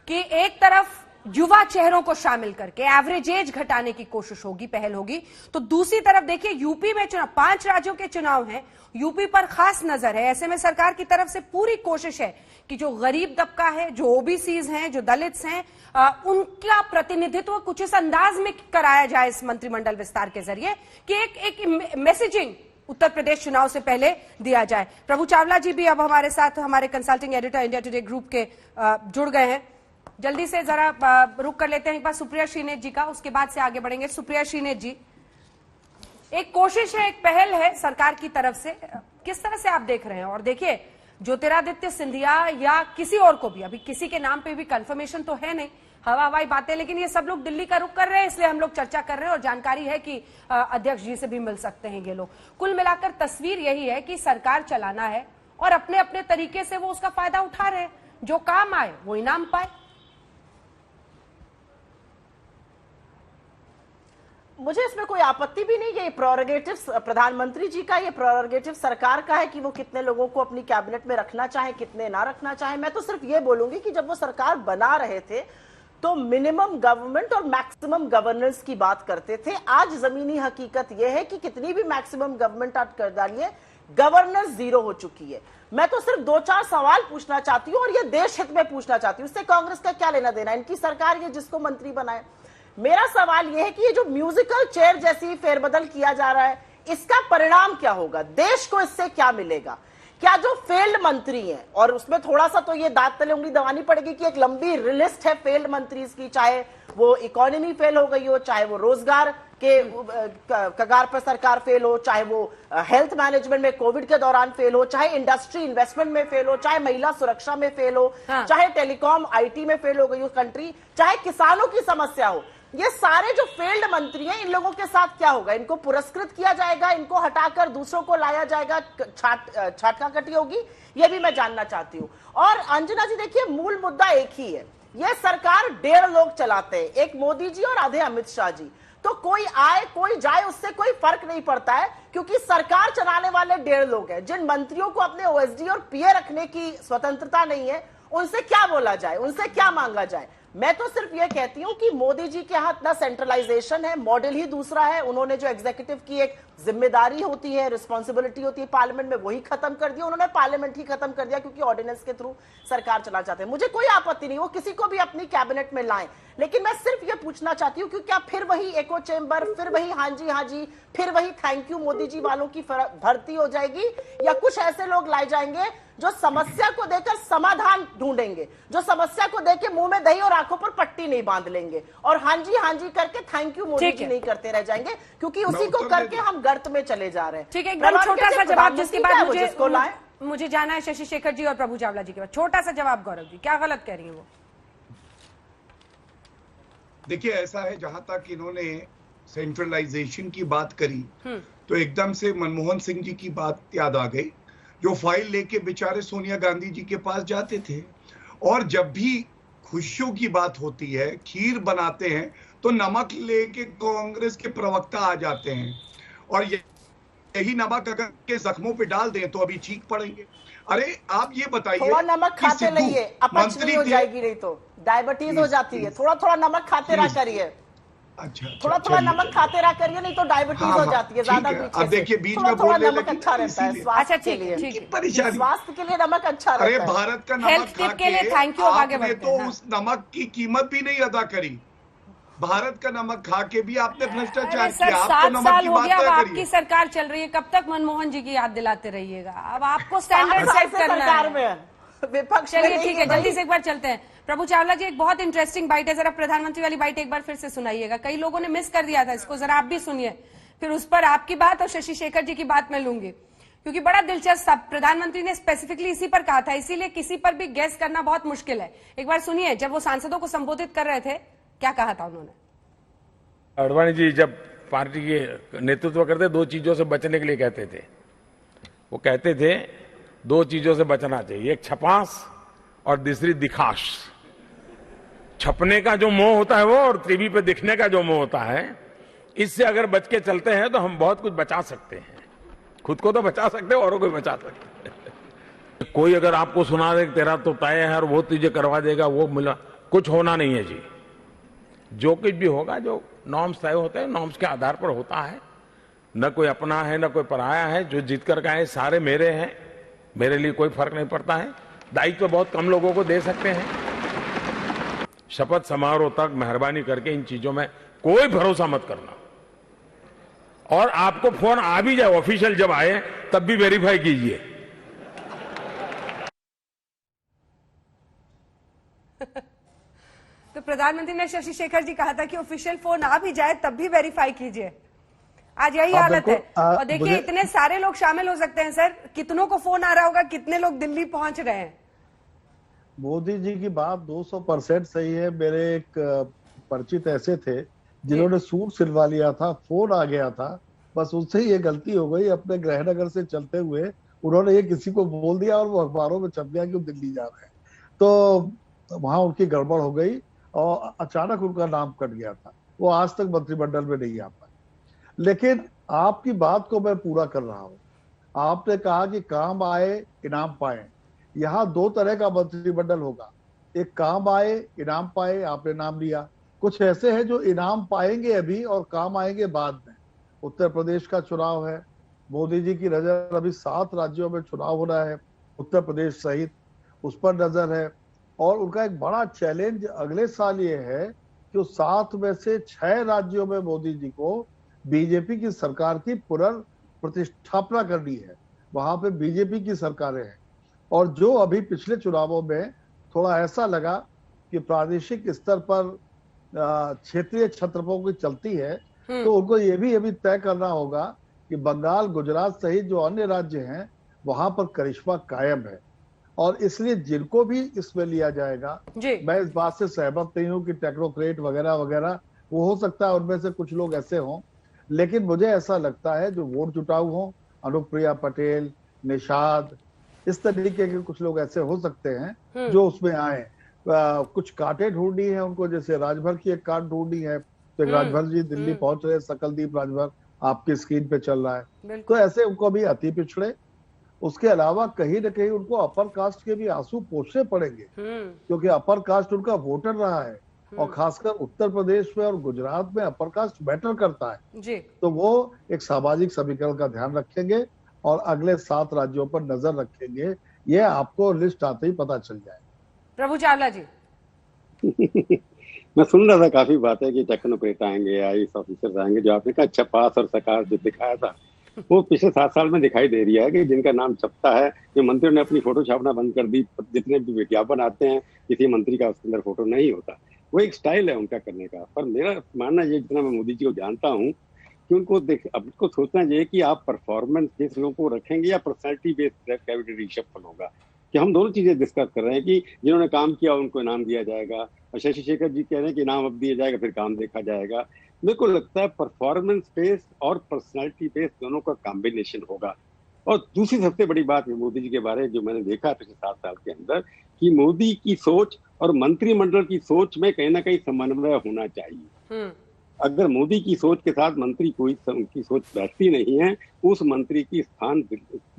कि एक तरफ युवा चेहरों को शामिल करके एवरेज एज घटाने की कोशिश होगी, पहल होगी, तो दूसरी तरफ देखिए यूपी में चुनाव, 5 राज्यों के चुनाव हैं, यूपी पर खास नजर है। ऐसे में सरकार की तरफ से पूरी कोशिश है कि जो गरीब तबका है, जो ओबीसीज हैं, जो दलित्स हैं, उनका प्रतिनिधित्व कुछ इस अंदाज में कराया जाए इस मंत्रिमंडल विस्तार के जरिए कि एक मैसेजिंग उत्तर प्रदेश चुनाव से पहले दिया जाए। प्रभु चावला जी भी अब हमारे साथ, हमारे consulting editor India Today group के जुड़ गए हैं। जल्दी से जरा रुक कर लेते हैं एक बार सुप्रिया श्रीनेत जी का, उसके बाद से आगे बढ़ेंगे। सुप्रिया श्रीनेत जी, एक कोशिश है, एक पहल है सरकार की तरफ से, किस तरह से आप देख रहे हैं? और देखिए, ज्योतिरादित्य सिंधिया या किसी और को भी, अभी किसी के नाम पे भी कंफर्मेशन तो है नहीं, हवाई बातें, लेकिन ये सब लोग दिल्ली का रुख कर रहे हैं, इसलिए हम लोग चर्चा कर रहे हैं, और जानकारी है कि अध्यक्ष जी से भी मिल सकते हैं ये लोग। कुल मिलाकर तस्वीर यही है कि सरकार चलाना है और अपने अपने तरीके से वो उसका फायदा उठा रहे हैं, जो काम आए वो इनाम पाए। मुझे इसमें कोई आपत्ति भी नहीं है। ये प्रोरोगेटिव प्रधानमंत्री जी का, ये प्रोरोगेटिव सरकार का है कि वो कितने लोगों को अपनी कैबिनेट में रखना चाहे, कितने ना रखना चाहे। मैं तो सिर्फ ये बोलूंगी कि जब वो सरकार बना रहे थे तो मिनिमम गवर्नमेंट और मैक्सिमम गवर्नेंस की बात करते थे। आज जमीनी हकीकत यह है कि कितनी भी मैक्सिमम गवर्नमेंट आप कर डालिए, गवर्नेंस जीरो हो चुकी है। मैं तो सिर्फ 2-4 सवाल पूछना चाहती हूँ, और ये देश हित में पूछना चाहती हूँ। इससे कांग्रेस का क्या लेना देना, इनकी सरकार ये जिसको मंत्री बनाए। मेरा सवाल यह है कि ये जो म्यूजिकल चेयर जैसी फेरबदल किया जा रहा है, इसका परिणाम क्या होगा, देश को इससे क्या मिलेगा? क्या जो फेल्ड मंत्री हैं, और उसमें थोड़ा सा तो ये दांत तले उंगली दबानी पड़ेगी कि एक लंबी लिस्ट है फेल्ड मंत्री की, चाहे वो इकोनॉमी फेल हो गई हो, चाहे वो रोजगार के कगार पर सरकार फेल हो, चाहे वो हेल्थ मैनेजमेंट में कोविड के दौरान फेल हो, चाहे इंडस्ट्री इन्वेस्टमेंट में फेल हो, चाहे महिला सुरक्षा में फेल हो, चाहे टेलीकॉम आईटी में फेल हो गई हो कंट्री, चाहे किसानों की समस्या हो। ये सारे जो फेल्ड मंत्री हैं, इन लोगों के साथ क्या होगा? इनको पुरस्कृत किया जाएगा, इनको हटाकर दूसरों को लाया जाएगा, छाटका कटी होगी? ये भी मैं जानना चाहती हूँ। और अंजना जी देखिए, मूल मुद्दा एक ही है, ये सरकार 1.5 लोग चलाते हैं, एक मोदी जी और आधे अमित शाह जी। तो कोई आए कोई जाए, उससे कोई फर्क नहीं पड़ता है, क्योंकि सरकार चलाने वाले 1.5 लोग हैं। जिन मंत्रियों को अपने ओएसडी और पीए रखने की स्वतंत्रता नहीं है, उनसे क्या बोला जाए, उनसे क्या मांगा जाए? मैं तो सिर्फ यह कहती हूं कि मोदी जी के हाथ ना सेंट्रलाइजेशन है, मॉडल ही दूसरा है। उन्होंने जो एग्जीक्यूटिव की एक जिम्मेदारी होती है, रिस्पॉन्सिबिलिटी होती है पार्लियामेंट में, वही खत्म कर दिया उन्होंने, पार्लियामेंट ही खत्म कर दिया, क्योंकि ऑर्डिनेंस के थ्रू सरकार चला चाहते हैं। मुझे कोई आपत्ति नहीं, वो किसी को भी अपनी कैबिनेट में लाएं, लेकिन मैं सिर्फ ये पूछना चाहती हूँ कि क्या फिर वही एको चेंबर, फिर वही हाँ जी, फिर वही थैंक यू मोदी जी वालों की भर्ती हो जाएगी, या कुछ ऐसे लोग लाए जाएंगे जो समस्या को देकर समाधान ढूंढेंगे, जो समस्या को देकर मुंह में दही और आंखों पर पट्टी नहीं बांध लेंगे, और हाँ जी करके थैंक यू मोदी जी नहीं करते रह जाएंगे, क्योंकि उसी को करके हम गर्त में चले जा रहे हैं। ठीक है, एकदम छोटा सा जवाब, जिसके बाद मुझे जाना है शशि शेखर जी और प्रभु चावला जी के बाद। छोटा सा जवाब गौरव जी, क्या गलत कह रही है वो? देखिए, ऐसा है, जहां तक इन्होंने सेंट्रलाइजेशन की बात करी तो एकदम से मनमोहन सिंह जी की बात याद आ गई, जो फाइल लेके बेचारे सोनिया गांधी जी के पास जाते थे, और जब भी खुशियों की बात होती है, खीर बनाते हैं तो नमक लेके कांग्रेस के प्रवक्ता आ जाते हैं और यही नमक अगर के जख्मों पे डाल दें तो अभी चीख पड़ेंगे। अरे आप ये बताइए, थोड़ा नमक खाते रहिए, अपच नहीं हो जाएगी, नहीं तो डायबिटीज हो जाती है। थोड़ा थोड़ा नमक खाते रहा करिए। अच्छा, थोड़ा थोड़ा नमक खाते रहा करिए, नहीं तो डायबिटीज हो जाती है ज्यादा मीठे अब देखिए बीच थोड़ा में थोड़ा बोलने नमक लगी अच्छा रहता है स्वास्थ्य के लिए। परेशानी, स्वास्थ्य के लिए नमक अच्छा रहता अरे है। भारत का नमक हेल्थ टिप के लिए खा थैंक के यू, आगे आपने बढ़ते तो हैं। उस नमक की कीमत भी नहीं अदा करी। भारत का नमक खा के भी आपने भ्रष्टाचार सर किया। आप 7 तो नमक साल की हो बात गया, अब तय आपकी करिए। सरकार चल रही है, कब तक मनमोहन जी की याद दिलाते रहिएगा? अब आपको स्टैंडर्ड 8 साल सेट से करना सरकार है। में विपक्ष में चलिए नहीं ठीक है है, जल्दी से एक बार चलते हैं। प्रभु चावला जी, एक बहुत इंटरेस्टिंग बाइट है, जरा प्रधानमंत्री वाली बाइट एक बार फिर से सुनाइएगा। कई लोगों ने मिस कर दिया था इसको, जरा आप भी सुनिए, फिर उस पर आपकी बात और शशि शेखर जी की बात मैं लूंगी, क्योंकि बड़ा दिलचस्प था। प्रधानमंत्री ने स्पेसिफिकली इसी पर कहा था, इसीलिए किसी पर भी गेस करना बहुत मुश्किल है। एक बार सुनिए, जब वो सांसदों को संबोधित कर रहे थे, क्या कहा था उन्होंने। अडवाणी जी जब पार्टी के नेतृत्व करते 2 चीजों से बचने के लिए कहते थे। वो कहते थे 2 चीजों से बचना चाहिए, एक छपास और दूसरी दिखाश। छपने का जो मोह होता है वो, और टीवी पे दिखने का जो मोह होता है, इससे अगर बच के चलते हैं तो हम बहुत कुछ बचा सकते हैं। खुद को तो बचा सकते हैं, औरों को भी बचा सकते हैं। कोई अगर आपको सुना दे तेरा तो तय है और वो तुझे करवा देगा, वो मिला, कुछ होना नहीं है जी। जो कुछ भी होगा, जो नॉर्म्स तय होते हैं, नॉर्म्स के आधार पर होता है। न कोई अपना है न कोई पराया है। जो जीत कर गए सारे मेरे हैं, मेरे लिए कोई फर्क नहीं पड़ता है। दायित्व बहुत कम लोगों को दे सकते हैं। शपथ समारोह तक मेहरबानी करके इन चीजों में कोई भरोसा मत करना। और आपको फोन आ भी जाए ऑफिशियल जब आए, तब भी वेरीफाई कीजिए। तो प्रधानमंत्री ने शशि शेखर जी कहा था कि ऑफिशियल फोन आ भी जाए तब भी वेरीफाई कीजिए। आज यही हालत है। और देखिए इतने सारे लोग शामिल हो सकते हैं सर, कितनों को फोन आ रहा होगा, कितने लोग दिल्ली पहुंच रहे हैं। मोदी जी की बात 200% सही है। मेरे एक परिचित ऐसे थे जिन्होंने सूट सिलवा लिया था, फोन आ गया था, बस उससे ये गलती हो गई। अपने गृहनगर से चलते हुए उन्होंने ये किसी को बोल दिया और वो अखबारों में छप गया कि वो दिल्ली जा रहे हैं। तो वहां उनकी गड़बड़ हो गई और अचानक उनका नाम कट गया था। वो आज तक मंत्रिमंडल में नहीं आ पाए। लेकिन आपकी बात को मैं पूरा कर रहा हूं। आपने कहा कि काम आए इनाम पाए। यहाँ 2 तरह का मंत्रिमंडल होगा, एक काम आए इनाम पाए, आपने नाम लिया। कुछ ऐसे हैं जो इनाम पाएंगे अभी और काम आएंगे बाद में। उत्तर प्रदेश का चुनाव है, मोदी जी की नजर अभी 7 राज्यों में चुनाव हो रहा है, उत्तर प्रदेश सहित, उस पर नजर है। और उनका एक बड़ा चैलेंज अगले साल ये है कि 7 में से 6 राज्यों में मोदी जी को बीजेपी की सरकार की पुनर्प्रतिष्ठापना करनी है। वहां पे बीजेपी की सरकारें हैं। और जो अभी पिछले चुनावों में थोड़ा ऐसा लगा कि प्रादेशिक स्तर पर क्षेत्रीय छत्रपों की चलती है, तो उनको ये भी अभी तय करना होगा कि बंगाल, गुजरात सहित जो अन्य राज्य हैं वहां पर करिश्मा कायम है। और इसलिए जिनको भी इसमें लिया जाएगा, मैं इस बात से सहमत नहीं हूं कि टेक्नोक्रेट वगैरह वगैरह, वो हो सकता है उनमें से कुछ लोग ऐसे हों, लेकिन मुझे ऐसा लगता है जो वोट जुटाऊ हों, अनुप्रिया पटेल, निषाद, इस तरीके के कुछ लोग ऐसे हो सकते हैं जो उसमें आए। कुछ कांटे ढूंढनी है उनको, जैसे राजभर की एक काट ढूंढनी है, तो राजभर जी दिल्ली पहुंच रहे, सकलदीप राजभर आपकी स्क्रीन पे चल रहा है। तो ऐसे उनको भी अति पिछड़े, उसके अलावा कहीं न कहीं उनको अपर कास्ट के भी आंसू पोंछने पड़ेंगे, क्योंकि अपर कास्ट उनका वोटर रहा है। और खासकर उत्तर प्रदेश में और गुजरात में अपर कास्ट मैटर करता है जी। तो वो एक सामाजिक समीकरण का ध्यान रखेंगे और अगले 7 राज्यों पर नजर रखेंगे। ये आपको लिस्ट आते ही पता चल जाए। प्रभु चावला जी मैं सुन रहा था, काफी बातें कि टेक्नोक्रेट आएंगे, आईएएस ऑफिसर्स आएंगे। जो आपने कहा छपास और सकार जो दिखाया था, वो पिछले 7 साल में दिखाई दे रही है कि जिनका नाम छपता है, जो मंत्रियों ने अपनी फोटो छापना बंद कर दी। जितने भी विज्ञापन आते हैं, किसी मंत्री का उसके अंदर फोटो नहीं होता। वो एक स्टाइल है उनका करने का। पर मेरा मानना ये, जितना मैं मोदी जी को जानता हूँ, कि उनको आपको सोचना चाहिए कि आप परफॉर्मेंस बेस्ड लोगों को रखेंगे या पर्सनैलिटी बेस्ड कैबिनेट रिशफल होगा। कि हम दोनों चीजें डिस्कस कर रहे हैं कि जिन्होंने काम किया उनको इनाम दिया जाएगा, और शशि शेखर जी कह रहे हैं कि इनाम अब दिया जाएगा फिर काम देखा जाएगा। मेरे को लगता है परफॉर्मेंस बेस्ड और पर्सनैलिटी बेस्ड दोनों का कॉम्बिनेशन होगा। और दूसरी सबसे बड़ी बात मोदी जी के बारे में जो मैंने देखा पिछले 7 साल के अंदर, कि मोदी की सोच और मंत्रिमंडल की सोच में कहीं ना कहीं समन्वय होना चाहिए। अगर मोदी की सोच के साथ मंत्री की सोच बैठती नहीं है, उस मंत्री की स्थान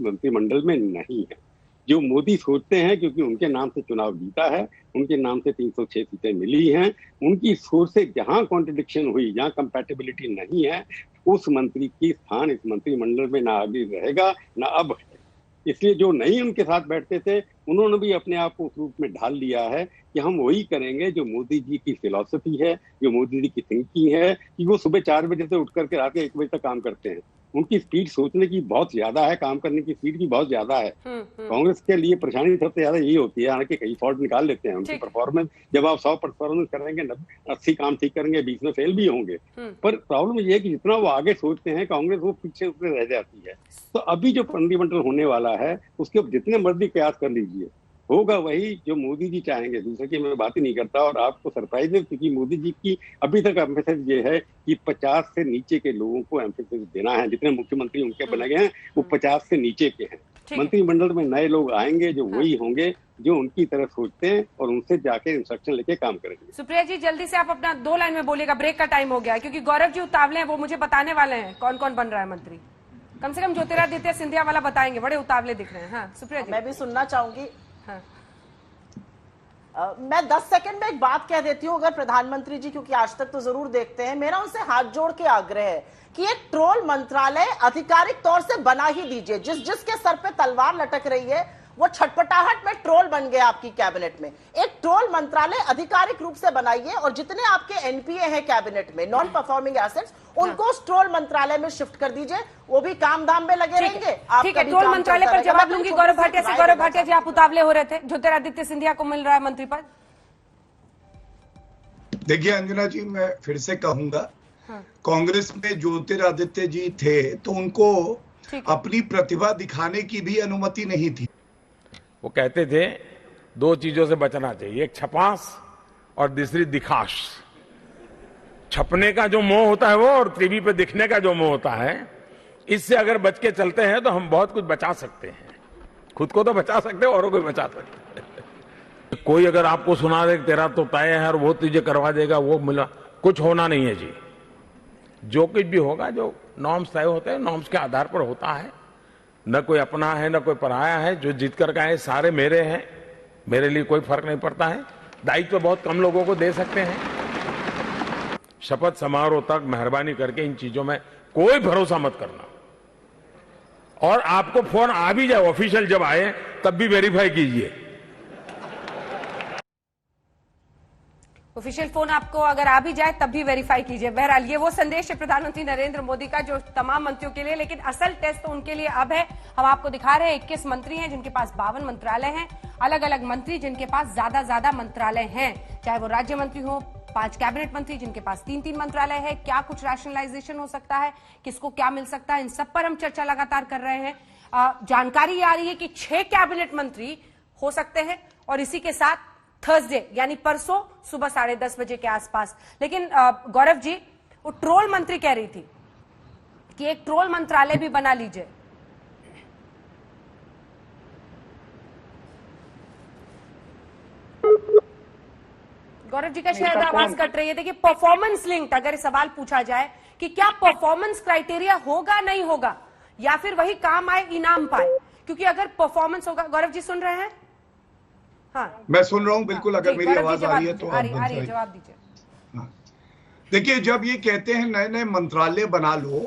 मंत्रिमंडल में नहीं है। जो मोदी सोचते हैं, क्योंकि उनके नाम से चुनाव जीता है, उनके नाम से 306 सीटें मिली हैं, उनकी सोच से जहां कॉन्ट्रडिक्शन हुई, जहां कंपैटिबिलिटी नहीं है, उस मंत्री की स्थान इस मंत्रिमंडल में ना आगे रहेगा ना अब है। इसलिए जो नहीं उनके साथ बैठते थे, उन्होंने भी अपने आप को उस रूप में ढाल लिया है कि हम वही करेंगे जो मोदी जी की फिलॉसफी है, जो मोदी जी की थिंकिंग है, कि वो सुबह 4 बजे से उठ करके रात के 1 बजे तक काम करते हैं। उनकी स्पीड सोचने की बहुत ज्यादा है, काम करने की स्पीड भी बहुत ज्यादा है। कांग्रेस के लिए परेशानी सबसे ज्यादा यही होती है, हालांकि कई फॉल्ट निकाल लेते हैं उनकी परफॉर्मेंस। जब आप 100 परफॉर्मेंस करेंगे, 80 काम ठीक करेंगे, 20 में फेल भी होंगे। पर प्रॉब्लम ये है कि जितना वो आगे सोचते हैं कांग्रेस, वो पीछे रह जाती है। तो अभी जो मंत्रिमंडल होने वाला है, उसके जितने मर्जी कयास कर लीजिए, होगा वही जो मोदी जी चाहेंगे। दूसरे की मैं बात ही नहीं करता। और आपको सरप्राइज है, क्योंकि मोदी जी की अभी तक एम्फेसिस ये है कि 50 से नीचे के लोगों को एम्फेसिस देना है। जितने मुख्यमंत्री उनके बनाए गए हैं वो 50 से नीचे के हैं। मंत्रिमंडल में नए लोग आएंगे जो वही होंगे जो उनकी तरह सोचते हैं और उनसे जाके इंस्ट्रक्शन लेके काम करेंगे। सुप्रिया जी, जल्दी से आप अपना 2 लाइन में बोलिएगा, ब्रेक का टाइम हो गया है, क्योंकि गौरव जी उतावले हैं, वो मुझे बताने वाले हैं कौन कौन बन रहा है मंत्री। कम से कम ज्योतिरादित्य सिंधिया वाला बताएंगे, बड़े उतावले दिख रहे हैं। हाँ सुप्रिया जी, मैं भी सुनना चाहूंगी। हाँ। मैं 10 सेकंड में एक बात कह देती हूं। अगर प्रधानमंत्री जी, क्योंकि आज तक तो जरूर देखते हैं, मेरा उनसे हाथ जोड़ के आग्रह है कि एक ट्रोल मंत्रालय आधिकारिक तौर से बना ही दीजिए। जिसके सर पे तलवार लटक रही है वो छटपटाहट में ट्रोल बन गया आपकी कैबिनेट में। एक ट्रोल मंत्रालय आधिकारिक रूप से बनाइए और जितने आपके एनपीए हैं कैबिनेट में, नॉन परफॉर्मिंग एसेट्स, उनको उस ट्रोल मंत्रालय में शिफ्ट कर दीजिए। वो भी काम धाम में लगे रहेंगे। ठीक है, ट्रोल मंत्रालय पर जवाब लूंगी गौरव भाटिया से। गौरव भाटिया जी, आप उतावले हो रहे थे, ज्योतिरादित्य सिंधिया को मिल रहा है मंत्री पद। देखिए अंजना जी, मैं फिर से कहूंगा, कांग्रेस में ज्योतिरादित्य जी थे तो उनको अपनी प्रतिभा दिखाने की भी अनुमति नहीं थी। वो कहते थे 2 चीजों से बचना चाहिए, एक छपास और दूसरी दिखाश। छपने का जो मोह होता है वो, और टीवी पे दिखने का जो मोह होता है, इससे अगर बच के चलते हैं तो हम बहुत कुछ बचा सकते हैं। खुद को तो बचा सकते हैं, औरों को बचा सकते हैं। कोई अगर आपको सुना दे तेरा तो तय है और वो तुझे करवा देगा, वो मिला, कुछ होना नहीं है जी। जो कुछ भी होगा, जो नॉर्म्स तय होते हैं, नॉर्म्स के आधार पर होता है। न कोई अपना है न कोई पराया है। जो जीत कर आए सारे मेरे हैं, मेरे लिए कोई फर्क नहीं पड़ता है। दायित्व तो बहुत कम लोगों को दे सकते हैं। शपथ समारोह तक मेहरबानी करके इन चीजों में कोई भरोसा मत करना। और आपको फोन आ भी जाए ऑफिशियल, जब आए तब भी वेरीफाई कीजिए। ऑफिशियल फोन आपको अगर आ भी जाए तब भी वेरीफाई कीजिए। बहरहाल ये वो संदेश है प्रधानमंत्री नरेंद्र मोदी का जो तमाम मंत्रियों के लिए, लेकिन असल टेस्ट तो उनके लिए अब है। हम आपको दिखा रहे हैं 21 मंत्री हैं जिनके पास 52 मंत्रालय हैं, अलग अलग मंत्री जिनके पास ज्यादा मंत्रालय हैं, चाहे वो राज्य मंत्री हो, 5 कैबिनेट मंत्री जिनके पास 3 मंत्रालय है। क्या कुछ रैशनलाइजेशन हो सकता है, किसको क्या मिल सकता है, इन सब पर हम चर्चा लगातार कर रहे हैं। जानकारी आ रही है कि 6 कैबिनेट मंत्री हो सकते हैं और इसी के साथ थर्सडे यानी परसों सुबह 10:30 बजे के आसपास। लेकिन गौरव जी, वो ट्रोल मंत्री कह रही थी कि एक ट्रोल मंत्रालय भी बना लीजिए। गौरव जी का शायद आवाज कट रही है। देखिए, परफॉर्मेंस लिंक्ड अगर सवाल पूछा जाए कि क्या परफॉर्मेंस क्राइटेरिया होगा नहीं होगा, या फिर वही काम आए इनाम पाए, क्योंकि अगर परफॉर्मेंस होगा। गौरव जी सुन रहे हैं? हाँ, मैं सुन रहा हूं बिल्कुल। अगर मेरी आवाज आ रही है तो आ रही है, जवाब दीजिए। हाँ, देखिए, जब ये कहते हैं नए नए मंत्रालय बना लो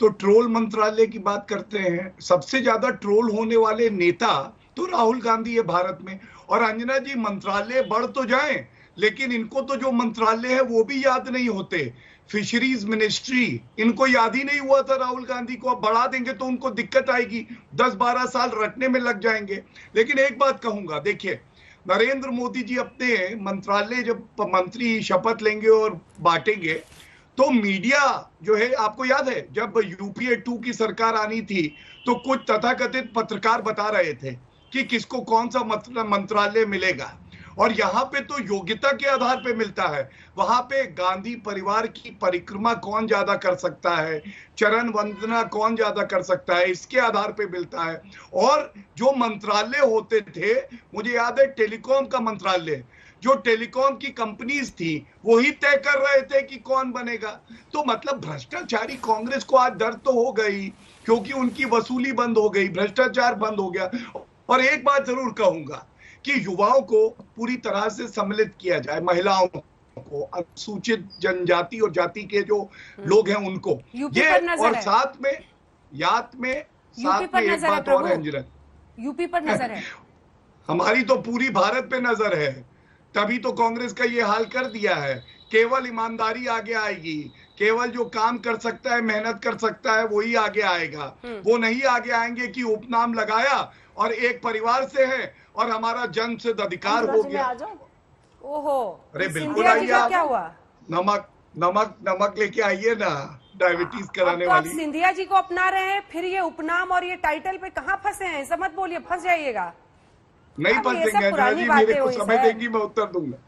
तो ट्रोल मंत्रालय की बात करते हैं। सबसे ज्यादा ट्रोल होने वाले नेता तो राहुल गांधी है भारत में। और अंजना जी, मंत्रालय बढ़ तो जाएं, लेकिन इनको तो जो मंत्रालय है वो भी याद नहीं होते। फिशरीज मिनिस्ट्री, इनको याद ही नहीं हुआ था राहुल गांधी को। अब बढ़ा देंगे तो उनको दिक्कत आएगी, 10-12 साल रटने में लग जाएंगे। लेकिन एक बात कहूंगा, देखिए, नरेंद्र मोदी जी अपने मंत्रालय जब मंत्री शपथ लेंगे और बांटेंगे तो मीडिया जो है, आपको याद है जब यूपीए 2 की सरकार आनी थी तो कुछ तथाकथित पत्रकार बता रहे थे कि किसको कौन सा मंत्रालय मिलेगा, और यहाँ पे तो योग्यता के आधार पे मिलता है। वहां पे गांधी परिवार की परिक्रमा कौन ज्यादा कर सकता है, चरण वंदना कौन ज्यादा कर सकता है, इसके आधार पे मिलता है। और जो मंत्रालय होते थे, मुझे याद है टेलीकॉम का मंत्रालय जो टेलीकॉम की कंपनीज थी वही तय कर रहे थे कि कौन बनेगा। तो मतलब भ्रष्टाचारी कांग्रेस को आज डर तो हो गई, क्योंकि उनकी वसूली बंद हो गई, भ्रष्टाचार बंद हो गया। और एक बात जरूर कहूंगा कि युवाओं को पूरी तरह से सम्मिलित किया जाए, महिलाओं को, अनुसूचित जनजाति और जाति के जो लोग हैं उनको ये, और साथ में एक बात और है अंजन, यूपी पर नजर है। हमारी तो पूरी भारत पे नजर है, तभी तो कांग्रेस का ये हाल कर दिया है। केवल ईमानदारी आगे आएगी, केवल जो काम कर सकता है, मेहनत कर सकता है, वही आगे आएगा। वो नहीं आगे आएंगे कि उपनाम लगाया और एक परिवार से है और हमारा जन्मसिद्ध अधिकार हो गया। ओहो, अरे बिल्कुल आइए, क्या हुआ? नमक लेके आइए ना, डायबिटीज कराने तो वाली। आप सिंधिया जी को अपना रहे हैं, फिर ये उपनाम और ये टाइटल पे कहाँ फंसे हैं? ऐसा मत बोलिए, फंस जाइएगा। नहीं फंसेंगे जी, मेरे को समय देगी, मैं उत्तर दूंगा।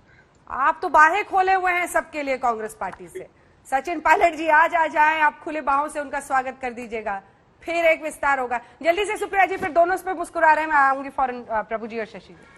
आप तो बाहें खोले हुए हैं सबके लिए कांग्रेस पार्टी से। सचिन पायलट जी आज आ जाएं, आप खुले बाहों से उनका स्वागत कर दीजिएगा, फिर एक विस्तार होगा। जल्दी से सुप्रिया जी, फिर दोनों इस पे मुस्कुरा रहे हैं, मैं आऊंगी फौरन प्रभु जी और शशि जी।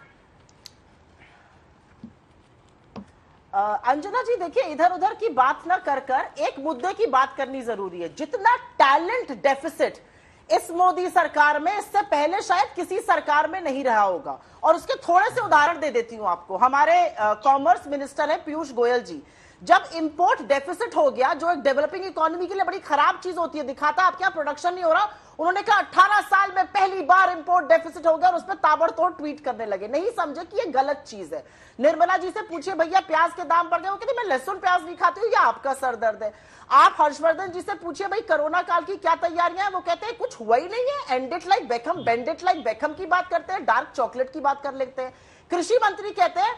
अंजना जी देखिए, इधर उधर की बात न कर एक मुद्दे की बात करनी जरूरी है। जितना टैलेंट डेफिसिट इस मोदी सरकार में, इससे पहले शायद किसी सरकार में नहीं रहा होगा। और उसके थोड़े से उदाहरण दे देती हूं आपको। हमारे कॉमर्स मिनिस्टर है पीयूष गोयल जी, जब इंपोर्ट डेफिसिट हो गया, जो एक डेवलपिंग इकोनॉमी के लिए बड़ी खराब चीज होती है, दिखाता आपके यहाँ प्रोडक्शन नहीं हो रहा, उन्होंने कहा 18 साल में पहली बार इंपोर्ट डेफिसिट हो गया और उस पर ताबड़तोड़ ट्वीट करने लगे। नहीं समझे कि ये गलत चीज है। निर्मला जी से पूछिए, भैया प्याज के दाम बढ़ गए, वो कहते मैं लहसुन प्याज नहीं खाती हूँ, या आपका सर दर्द है। आप हर्षवर्धन जी से पूछिए, भाई कोरोना काल की क्या तैयारियां हैं, वो कहते हैं कुछ हुआ ही नहीं है, and it like become, bend it like become की बात करते हैं, डार्क चॉकलेट की बात कर लेते हैं। कृषि मंत्री कहते हैं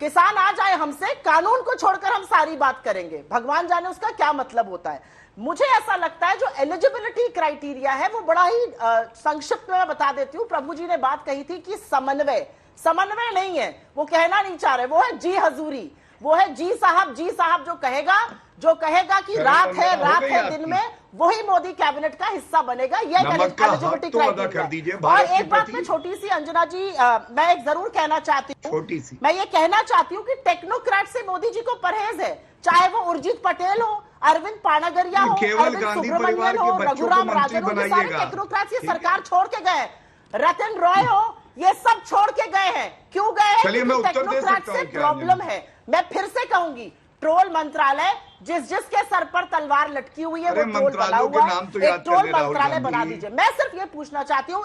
किसान आ जाए हमसे, कानून को छोड़कर हम सारी बात करेंगे। भगवान जाने उसका क्या मतलब होता है। मुझे ऐसा लगता है जो एलिजिबिलिटी क्राइटेरिया है वो बड़ा ही संक्षिप्त में मैं बता देती हूँ। प्रभु जी ने बात कही थी कि समन्वय नहीं है, वो कहना नहीं चाह रहे, वो है जी हजूरी, वो है जी साहब जो कहेगा कि रात है दिन में, वही मोदी कैबिनेट का हिस्सा बनेगा। ये एलिजिबिलिटी क्राइटेरिया। और एक बात में छोटी सी अंजना जी, मैं एक जरूर कहना चाहती हूँ, मैं ये कहना चाहती हूँ कि टेक्नोक्रेट से मोदी जी को परहेज है, चाहे वो उर्जित पटेल हो, अरविंद पानागरिया हो, अरविंद सुब्रमण्यन हो, रघुराम राजन हो, ये सारे टेक्नोक्रेट ये सरकार छोड़ के गए। रतन रॉय हो, ये सब छोड़ के गए हैं। क्यों गए हैं? क्योंकि टेक्नोक्रेट से प्रॉब्लम है। मैं फिर से कहूंगी, ट्रोल मंत्रालय जिसके सर पर तलवार लटकी हुई है, वो ट्रोल बना हुआ है, एक ट्रोल मंत्रालय बना दीजिए। मैं सिर्फ ये पूछना चाहती हूँ,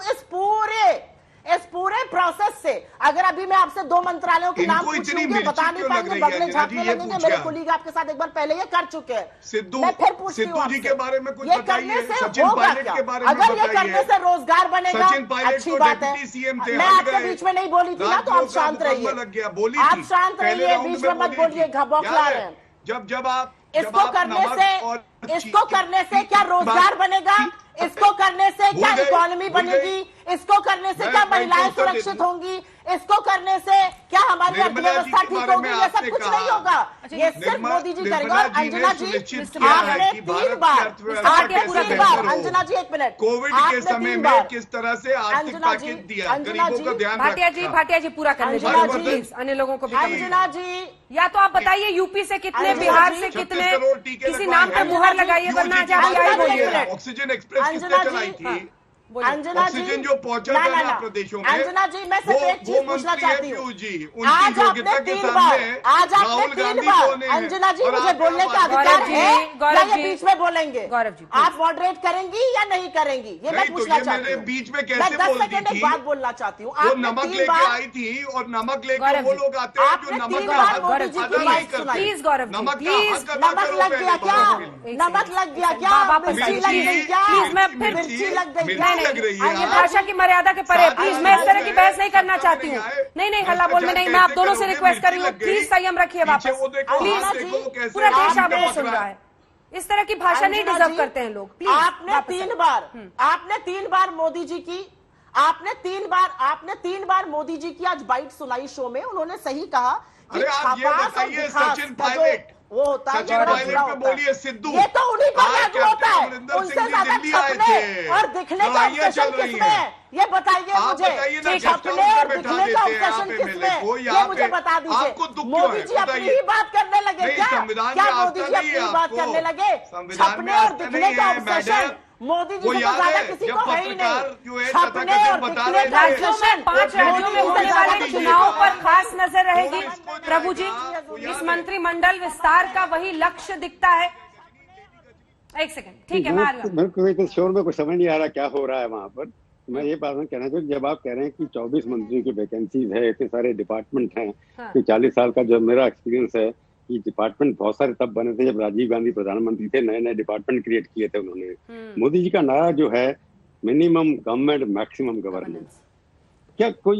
इस पूरे प्रोसेस से अगर अभी मैं आपसे 2 मंत्रालयों के नाम पूछूंगी, बता नहीं पाएंगे, बगले झांकने लगेंगे। मेरे कोलीग आपके साथ एक बार पहले ये कर चुके हैं। मैं फिर पूछती हूँ आपसे, ये करने से होगा क्या? अगर ये करने से रोजगार बनेगा, अच्छी बात है। मैं आपके बीच में नहीं बोली थी ना, तो आप शांत रहिए, आप शांत रहिए, बीच में मत बोलिए, बौखला रहे हैं। जब आप इसको करने से क्या रोजगार बनेगा? इसको करने से क्या इकोनॉमी बनेगी? इसको करने से क्या महिलाएं सुरक्षित होंगी? इसको करने से क्या हमारी अर्थव्यवस्था ठीक होगी? ये सब कुछ नहीं होगा, ये सिर्फ मोदी जी करेगा। और अंजना जी, आपने 3 बार, अंजना जी 1 मिनट, कोविड के समय में किस तरह से आर्थिक पैकेज दिया, गरीबों का ध्यान रखा। भाटिया जी पूरा कर लीजिए प्लीज, अन्य लोगों को भी। अंजना जी, या तो आप बताइए यूपी से कितने, बिहार से कितने, किसी नाम पे मुहर लगाइए, वरना ऑक्सीजन एक्सप्रेस किसने चलाई थी? अंजना जी, ऑक्सीजन जो पहुंचा था प्रदेशों में, अंजना जी मैं सिर्फ एक चीज पूछना चाहती हूँ। आज आपने 3 बार, अंजना जी मुझे बोलने का अधिकार है या ये बीच में बोलेंगे? गौरव जी, आप मॉडरेट करेंगी या नहीं करेंगी, ये मैं पूछना चाहती हूँ। बीच में कैसे मैं 10 बोलती सेकंड थी? एक बात बोलना चाहती हूँ। वो नमक लेके आई थी और नमक लेके वो लोग आते हैं जो नमक का हक अदा नहीं करते। प्लीज गौरव जी, नमक लग गया क्या? नमक लग गया क्या? मिर्ची लग गई क्या? प्लीज मैं फिर मिर्ची लग गई क्या? लग रही है। ये भाषा की मर्यादा के परे, प्लीज मैं इस तरह की बहस नहीं करना चाहती हूँ। नहीं हल्ला बोल में नहीं, मैं आप दोनों से रिक्वेस्ट कर रही हूँ, प्लीज संयम रखिए वापस, प्लीज। पूरा देश आपको सुन रहा है, इस तरह की भाषा नहीं डिजर्व करते हैं लोग। प्लीज, आपने 3 बार मोदी जी की, आपने 3 बार मोदी जी की आज बाइट सुनाई शो में। उन्होंने सही कहा कि सचिन पायलट, वो होता है, बोलिए सिद्धू, ये तो उन्हीं पर लागू होता है। उनसे ज्यादा छपने और दिखने का ऑब्सेशन किसमें है? ये बताइए आप मुझे, बताइए ना, छपने और दिखने का ऑब्सेशन किसमें, ये मुझे बता दीजिए। मोदी जी अपनी ही बात करने लगे क्या? क्या मोदी जी अपनी ही बात करने लगे? छपने और दिखने का ऑब्सेशन मोदी जी से तो ज्यादा किसी को है ही नहीं। छपने और दिखने का ऑब्सेशन 5 राज्यों में होने वाले चुनाव पर खास नजर रहेगी। प्रभु जी, इस मंत्रिमंडल विस्तार का वही लक्ष्य दिखता है। एक सेकंड, ठीक है, मैं आ रही हूं। मेरे को तो शोर में कुछ समझ नहीं आ रहा क्या हो रहा है वहां पर। मैं ये बात कहना चाहूँ, जब आप कह रहे हैं कि 24 मंत्रियों की वैकेंसीज है, इतने सारे डिपार्टमेंट हैं, कि 40 साल का जो मेरा एक्सपीरियंस है कि डिपार्टमेंट बहुत सारे तब बने थे जब राजीव गांधी प्रधानमंत्री थे, नए नए डिपार्टमेंट क्रिएट किए थे उन्होंने। मोदी जी का नारा जो है मिनिमम गवर्नमेंट मैक्सिमम गवर्नेंस, क्या कोई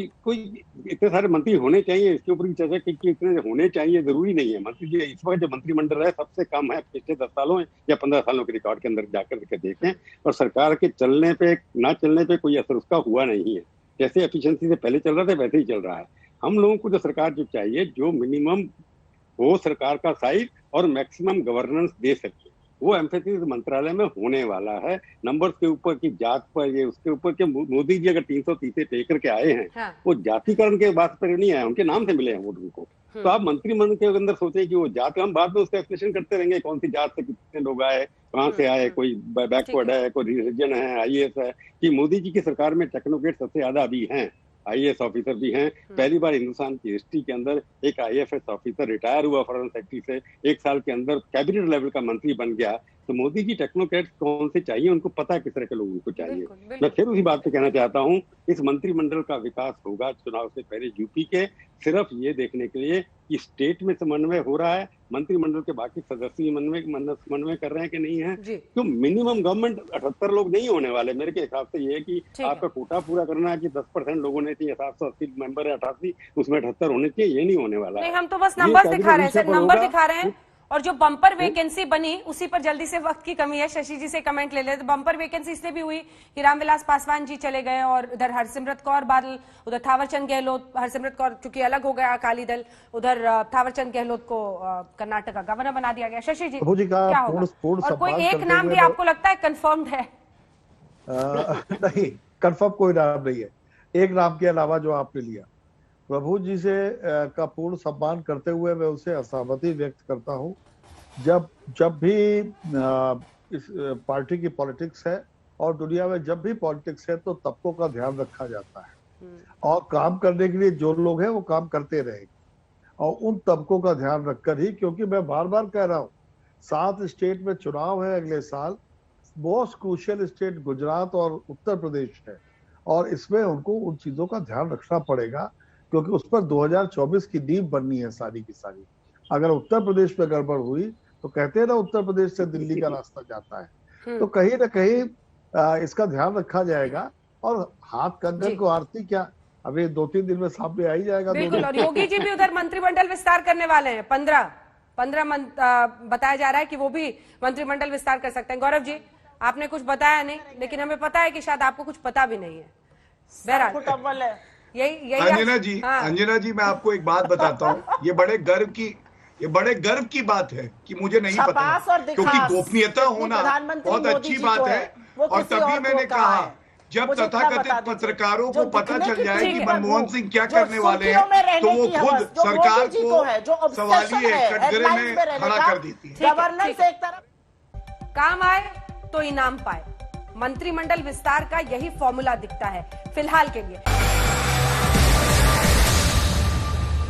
इतने सारे मंत्री होने चाहिए, इसके ऊपर की चर्चा कि इतने होने चाहिए जरूरी नहीं है। मंत्री जी इस वक्त जो मंत्रिमंडल है सबसे कम है पिछले 10 सालों या 15 सालों के रिकॉर्ड के अंदर जाकर के देखें, और सरकार के चलने पे ना चलने पे कोई असर उसका हुआ नहीं है। जैसे एफिशिएंसी से पहले चल रहा था वैसे ही चल रहा है। हम लोगों को जो सरकार जो चाहिए, जो मिनिमम हो सरकार का साइज और मैक्सिमम गवर्नेंस दे सके, वो एम्फेसिस मंत्रालय में होने वाला है। नंबर्स के ऊपर की जात पर, ये उसके ऊपर के मोदी जी अगर 330 पे करके आए हैं, वो जातिकरण के बात पर नहीं आए, उनके नाम से मिले हैं वोट उनको। तो आप मंत्रिमंडल के अंदर सोचे कि वो जात, हम बाद में उसका एक्सप्लेनेशन करते रहेंगे कौन सी जात से कितने लोग आए, कहाँ से आए, कोई बैकवर्ड है, कोई रिलीजन है, IAS है। कि मोदी जी की सरकार में टेक्नोक्रेट सबसे ज्यादा अभी हैं, IAS ऑफिसर भी हैं। पहली बार हिंदुस्तान की हिस्ट्री के अंदर एक IFS ऑफिसर रिटायर हुआ फॉरेन सेक्रेटरी से, 1 साल के अंदर कैबिनेट लेवल का मंत्री बन गया। तो मोदी जी टेक्नोक्रेट कौन से चाहिए, उनको पता है किस तरह के लोग उनको चाहिए। मैं फिर उसी बात पे कहना चाहता हूँ, इस मंत्रिमंडल का विकास होगा चुनाव से पहले यूपी के, सिर्फ ये देखने के लिए कि स्टेट में समन्वय हो रहा है, मंत्रिमंडल के बाकी सदस्य समन्वय कर रहे हैं कि नहीं है। तो मिनिमम गवर्नमेंट 78 लोग नहीं होने वाले। मेरे के हिसाब से ये है कि आपका कोटा पूरा करना है कि 10% लोग होने चाहिए, 780 मेंबर है 88, उसमें 78 होने चाहिए, ये नहीं होने वाला। नहीं, हम तो बस नंबर दिखा रहे हैं सर, नंबर दिखा रहे हैं। और जो बम्पर वैकेंसी बनी उसी पर जल्दी से, वक्त की कमी है, शशि जी से कमेंट ले लेते। तो बम्पर वैकेंसी इसलिए भी हुई कि रामविलास पासवान जी चले गए और इधर हरसिमरत कौर बादल, उधर थावरचंद गहलोत, हरसिमरत कौर चूंकि अलग हो गया अकाली दल, उधर थावरचंद गहलोत को कर्नाटक का गवर्नर बना दिया गया। शशि जी क्या होगा? और कोई एक नाम भी आपको लगता है कंफर्म्ड है? नहीं, कंफर्म कोई नाम नहीं है। एक नाम के अलावा जो आपने लिया, प्रभु जी से का पूर्ण सम्मान करते हुए मैं उसे असहमति व्यक्त करता हूँ। जब भी इस पार्टी की पॉलिटिक्स है और दुनिया में जब भी पॉलिटिक्स है तो तबकों का ध्यान रखा जाता है, और काम करने के लिए जो लोग हैं वो काम करते रहेंगे, और उन तबकों का ध्यान रखकर ही, क्योंकि मैं बार बार कह रहा हूँ 7 स्टेट में चुनाव है अगले साल, मोस्ट क्रूशियल स्टेट गुजरात और उत्तर प्रदेश है, और इसमें उनको उन चीजों का ध्यान रखना पड़ेगा, क्योंकि उस पर 2024 की नींव बननी है सारी की सारी। अगर उत्तर प्रदेश में गड़बड़ हुई तो कहते हैं ना, उत्तर प्रदेश से दिल्ली का रास्ता जाता है, तो कहीं ना कहीं इसका ध्यान रखा जाएगा। और हाथ कंगन को आरती क्या, अभी 2-3 दिन में सामने आ ही जाएगा। बिल्कुल। और योगी जी भी उधर मंत्रिमंडल विस्तार करने वाले हैं, 15 बताया जा रहा है कि वो भी मंत्रिमंडल विस्तार कर सकते हैं। गौरव जी, आपने कुछ बताया नहीं, लेकिन हमें पता है कि शायद आपको कुछ पता भी नहीं है। बहरहाल यही अंजना जी, मैं आपको एक बात बताता हूँ, ये बड़े गर्व की बात है कि मुझे नहीं पता, क्योंकि गोपनीयता होना बहुत अच्छी बात है। और तभी मैंने कहा, जब तथाकथित पत्रकारों को पता चल जाए कि मनमोहन सिंह क्या करने वाले हैं, तो वो खुद सरकार को सवालिए कटघरे में खड़ा कर देती है। गवर्नेंस एक तरफ काम आए तो इनाम पाए, मंत्रिमंडल विस्तार का यही फॉर्मूला दिखता है फिलहाल के लिए।